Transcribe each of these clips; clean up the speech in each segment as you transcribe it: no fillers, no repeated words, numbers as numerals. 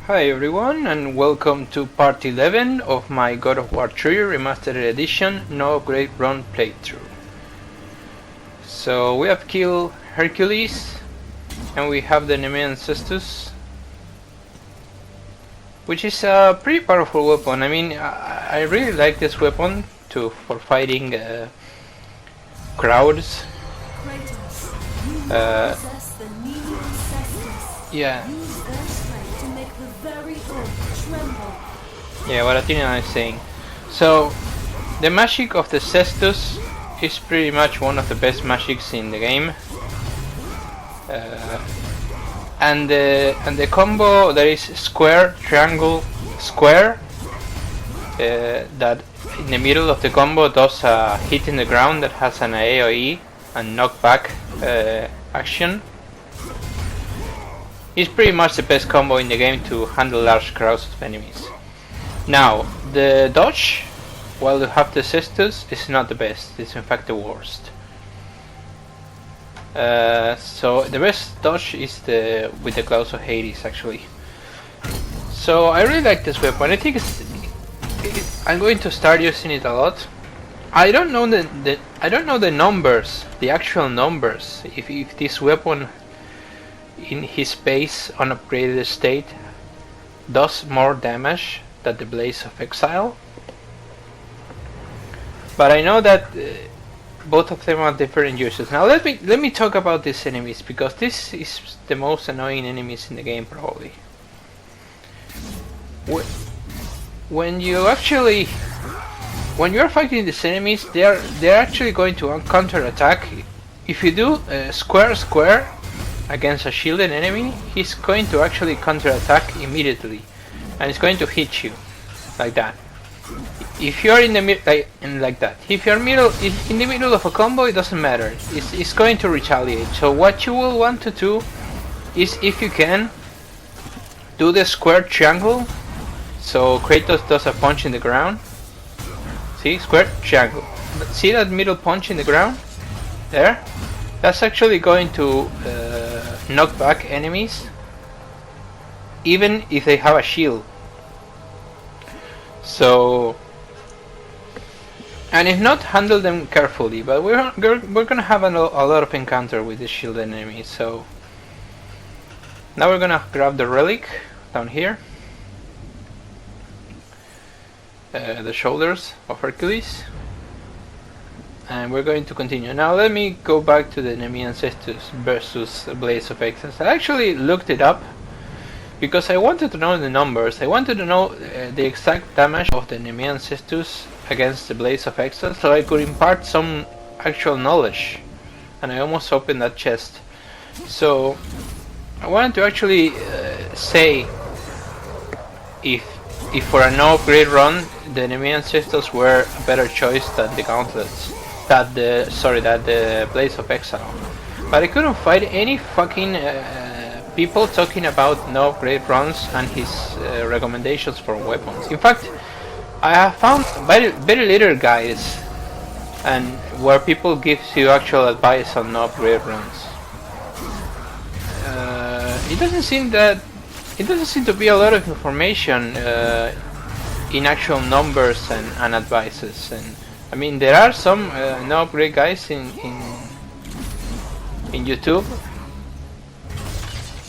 Hi everyone, and welcome to part 11 of my God of War 3 Remastered Edition No Upgrade Run playthrough. So we have killed Hercules and we have the Nemean Cestus, which is a pretty powerful weapon. I mean, I really like this weapon for fighting crowds. Yeah. Yeah, what Athena is saying. So, the magic of the Cestus is pretty much one of the best magics in the game. And the combo that is square, triangle, square, that in the middle of the combo does a hit in the ground that has an AoE and knockback action. It's pretty much the best combo in the game to handle large crowds of enemies. Now, the dodge, while you have the Cestus, is not the best. It's in fact the worst. So the best dodge is with the Claws of Hades, actually. So I really like this weapon. I think I'm going to start using it a lot. I don't know the numbers, the actual numbers. If this weapon in his base unupgraded state does more damage than the Blaze of Exile, but I know that both of them are different uses. Now let me talk about these enemies, because this is the most annoying enemies in the game probably. When you are fighting these enemies, they're actually going to counter-attack. If you do square against a shielded enemy, he's going to actually counter-attack immediately, and it's going to hit you like that. If you're in the like that, if you're in the middle of a combo, it doesn't matter. It's going to retaliate. So what you will want to do is, if you can, do the square triangle. So Kratos does a punch in the ground. See, square triangle. See that middle punch in the ground? There. That's actually going to knock back enemies, even if they have a shield. So, and if not, handle them carefully. But we're gonna have a lot of encounter with the shielded enemies. So now we're gonna grab the relic down here, the shoulders of Hercules, and we're going to continue. Now let me go back to the Nemean Cestus versus Blaze of Exile. I actually looked it up because I wanted to know the numbers. I wanted to know the exact damage of the Nemean Cestus against the Blaze of Exile, so I could impart some actual knowledge. And I almost opened that chest. So I wanted to actually say if for a no upgrade run the Nemean Cestus were a better choice than the gauntlets, that the Blaze of Exile. But I couldn't find any fucking people talking about no upgrade runs and his recommendations for weapons. In fact, I have found very little guides and where people give you actual advice on no upgrade runs. It doesn't seem to be a lot of information in actual numbers and advices. And I mean, there are some no upgrade guys in YouTube.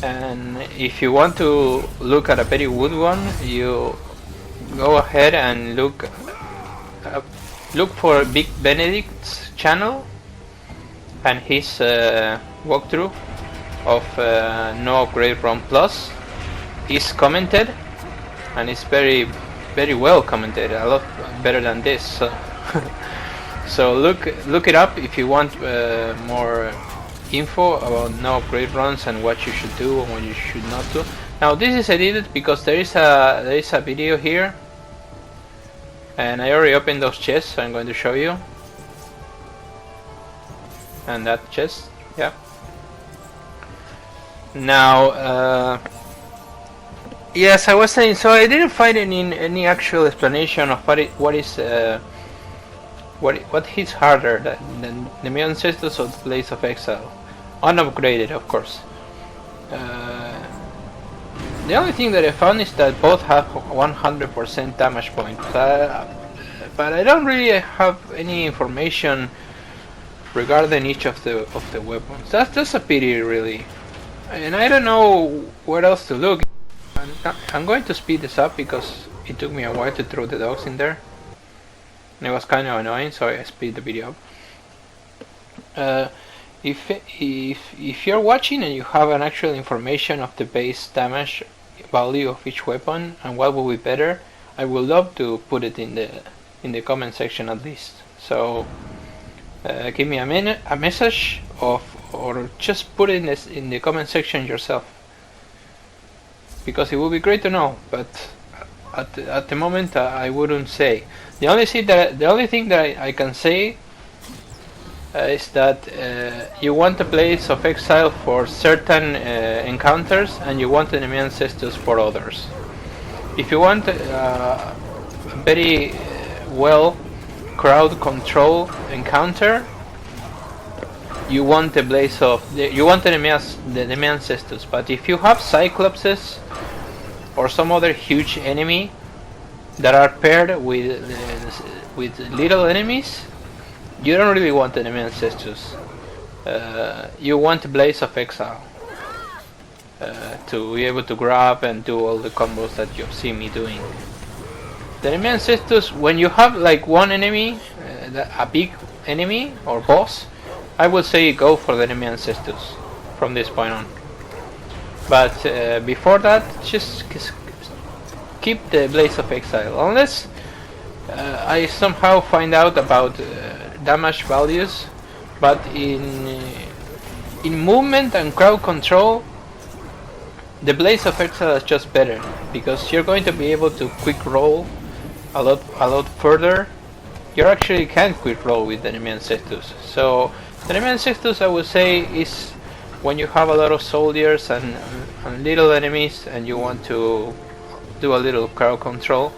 And if you want to look at a very good one, you go ahead and look for Big Benedict's channel and his walkthrough of No Upgrade Run Plus is commented, and it's very well commented, a lot better than this. So look it up if you want more info about no upgrade runs and what you should do and what you should not do. Now this is edited because there is a video here, and I already opened those chests, so I'm going to show you. And that chest, yeah. Now yes, I was saying, so I didn't find any actual explanation of what hits harder than the Nemean Cestus or the Blaze of Exile, unupgraded, of course. The only thing that I found is that both have 100% damage points, but I don't really have any information regarding each of the weapons. That's a pity, really, and I don't know where else to look. I'm going to speed this up because it took me a while to throw the dogs in there, and it was kind of annoying, so I speed the video up. If you're watching and you have an actual information of the base damage value of each weapon and what will be better, I would love to put it in the comment section at least. So give me a message or just put it in the comment section yourself, because it would be great to know. But at the moment I wouldn't say. The only thing that I can say is that you want a Blaze of Exile for certain encounters and you want enemy ancestors for others. If you want a very well crowd control encounter, you want the Blaze of the enemy ancestors. But if you have Cyclopses or some other huge enemy that are paired with little enemies, you don't really want enemy ancestors. You want Blaze of Exile to be able to grab and do all the combos that you've seen me doing. The enemy ancestors, when you have like one enemy, a big enemy or boss, I would say go for the enemy ancestors from this point on. But before that, just keep the Blaze of Exile, unless I somehow find out about damage values. But in movement and crowd control, the Blaze of Exile is just better, because you're going to be able to quick roll a lot further. You actually can't quick roll with enemy ancestors. So the enemy ancestors, I would say, is when you have a lot of soldiers and little enemies and you want to do a little crowd control.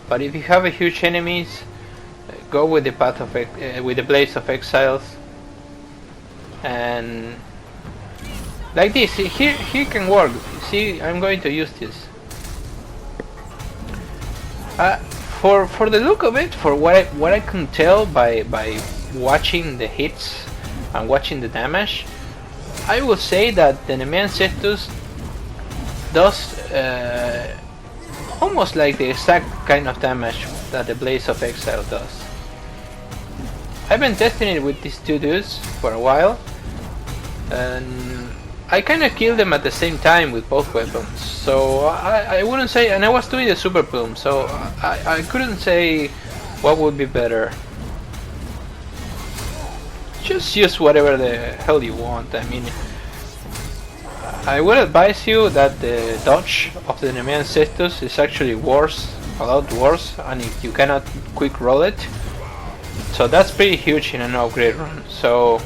But if you have a huge enemies, go with the path of with the Blaze of Exiles, and like this. Here can work. See, I'm going to use this. For the look of it, for what I can tell by watching the hits and watching the damage, I would say that the enemy ancestors does almost like the exact kind of damage that the Blaze of Exile does. I've been testing it with these two dudes for a while, and I kind of killed them at the same time with both weapons. So I wouldn't say, and I was doing the Super Plume, so I couldn't say what would be better. Just use whatever the hell you want. I mean, I would advise you that the dodge of the enemy ancestors is actually worse, a lot worse, and if you cannot quick roll it, so that's pretty huge in an upgrade run. So,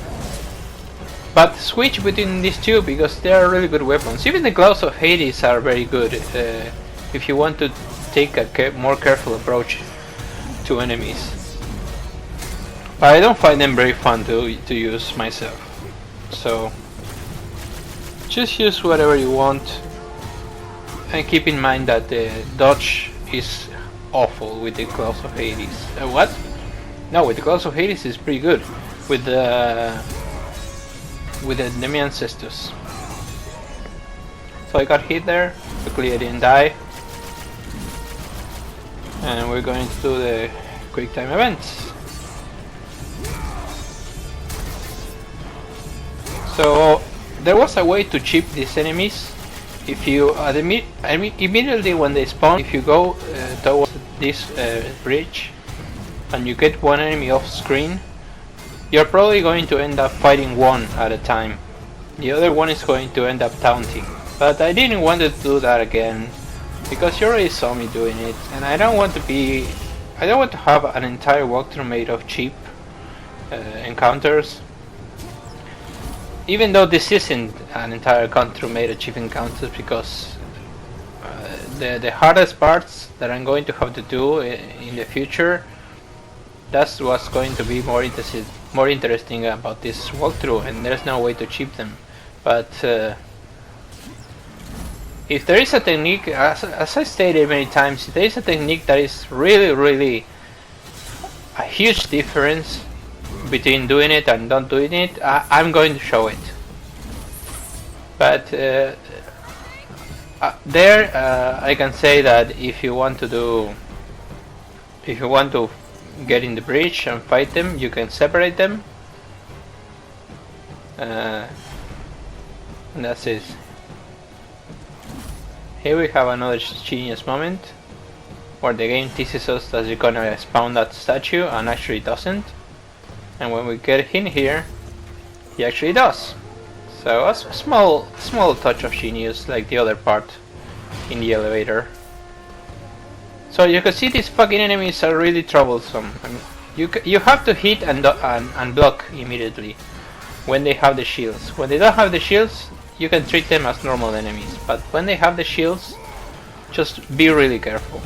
but switch between these two because they are really good weapons. Even the Gloves of Hades are very good if you want to take a more careful approach to enemies. But I don't find them very fun to use myself. So just use whatever you want, and keep in mind that the dodge is awful with the Gloves of Hades. What? No, with the Gloves of Hades is pretty good with the enemy ancestors. So I got hit there. Luckily I didn't die. And we're going to do the quick time events. So there was a way to chip these enemies. If you immediately when they spawn, if you go towards this bridge and you get one enemy off screen, you're probably going to end up fighting one at a time. The other one is going to end up taunting. But I didn't want to do that again because you already saw me doing it, and I don't want to have an entire walkthrough made of cheap encounters. Even though this isn't an entire walkthrough made of cheap encounters, because the hardest parts that I'm going to have to do in the future, that's what's going to be more interesting about this walkthrough, and there's no way to cheap them. But if there is a technique, as I stated many times, if there is a technique that is really a huge difference between doing it and not doing it, I'm going to show it. But I can say that if you want to get in the bridge and fight them, you can separate them, and that's it. Here we have another genius moment where the game teases us that you're gonna spawn that statue and actually doesn't, and when we get in here, he actually does. So a small touch of genius, like the other part in the elevator. So you can see these fucking enemies are really troublesome. I mean, you have to hit and block immediately when they have the shields. When they don't have the shields, you can treat them as normal enemies. But when they have the shields, just be really careful.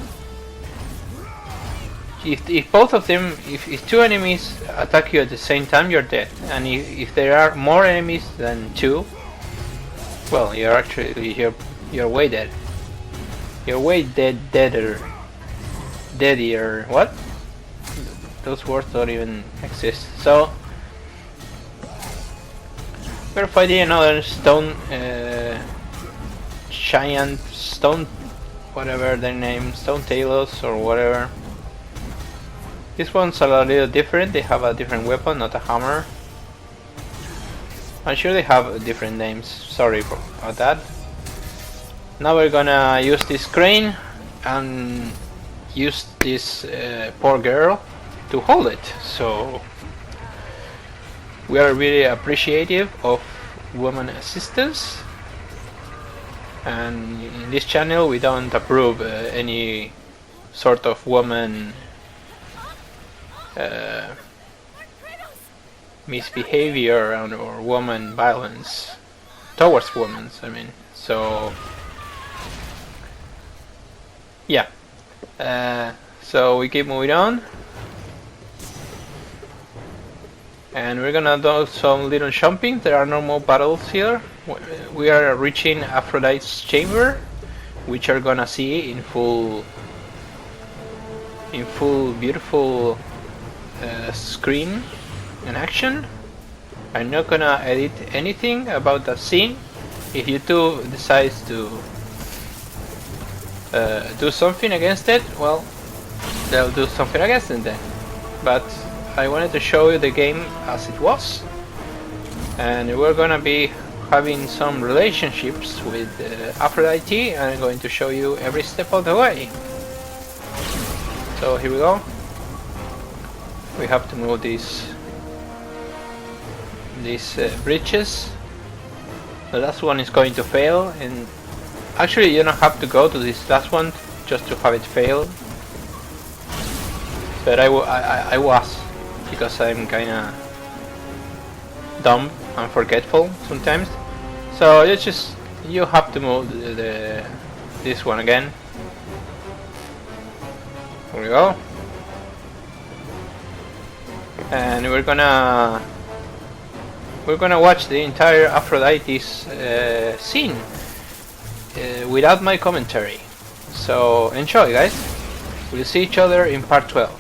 If both of them, if two enemies attack you at the same time, you're dead. And if there are more enemies than two, well, you're way dead. You're way deadier. What? Those words don't even exist. So we're fighting another stone giant, stone, whatever their name, stone tailors or whatever. This one's a little different. They have a different weapon, not a hammer. I'm sure they have different names. Sorry about that. Now we're gonna use this crane and use this poor girl to hold it. So we are really appreciative of woman assistance, and in this channel we don't approve any sort of woman misbehavior or woman violence towards women. I mean, so yeah. So we keep moving on, and we're gonna do some little jumping. There are no more battles here. We are reaching Aphrodite's chamber, which are gonna see in full beautiful screen in action. I'm not gonna edit anything about that scene. If YouTube decides to do something against it, well, they'll do something against it then. But I wanted to show you the game as it was, and we're gonna be having some relationships with Aphrodite, and I'm going to show you every step of the way. So here we go. We have to move these bridges. The last one is going to fail, and actually you don't have to go to this last one just to have it fail. But I was, because I'm kinda dumb and forgetful sometimes. So you have to move this one again. Here we go. And we're gonna watch the entire Aphrodite's scene without my commentary. So enjoy, guys. We'll see each other in part 12.